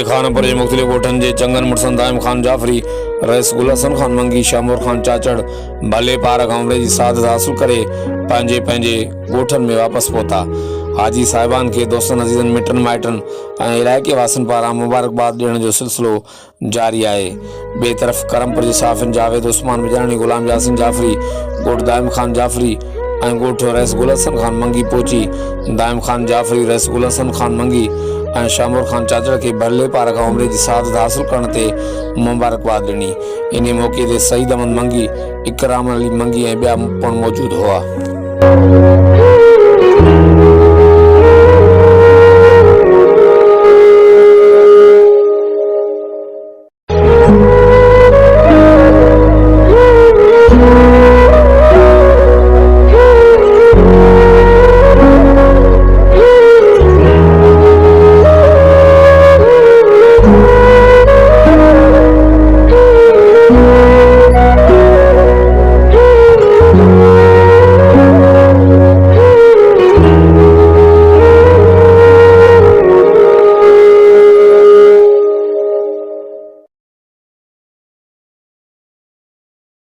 के खान पर मुख्तलिफ गोठन जे चंगन मुर्सन दाइम खान जाफरी रईस गुल हसन खान मंगी शामूर खान चाचड़ भले पार हमले की सादत हासिल करे पंहिंजे पंहिंजे गोठन में वापस पहुता। हाजी साहिबान के दोस्तन अजीजन मिटन माइटन इलाके वासन पारा मुबारकबाद ॾियण जो सिलसिलो जारी है। बे तरफ़ करमपुर जे साफ़िन जावेद उस्मान मिजानी गुलाम यासिन जाफरी गोठ दाइम खान जाफरी गोठ रईस गुल हसन खान मंगी पहुची दाइम खान जाफरी रईस गुल हसन खान मंगी शामूर खान चाचड़ के भले पार हमले की सादत हासिल करने ते मुबारकबाद ॾिनी। इन मौके ते सईद अहमद मंगी, इकराम अली मंगी ऐं ॿिया पिणु मौजूद हुआ।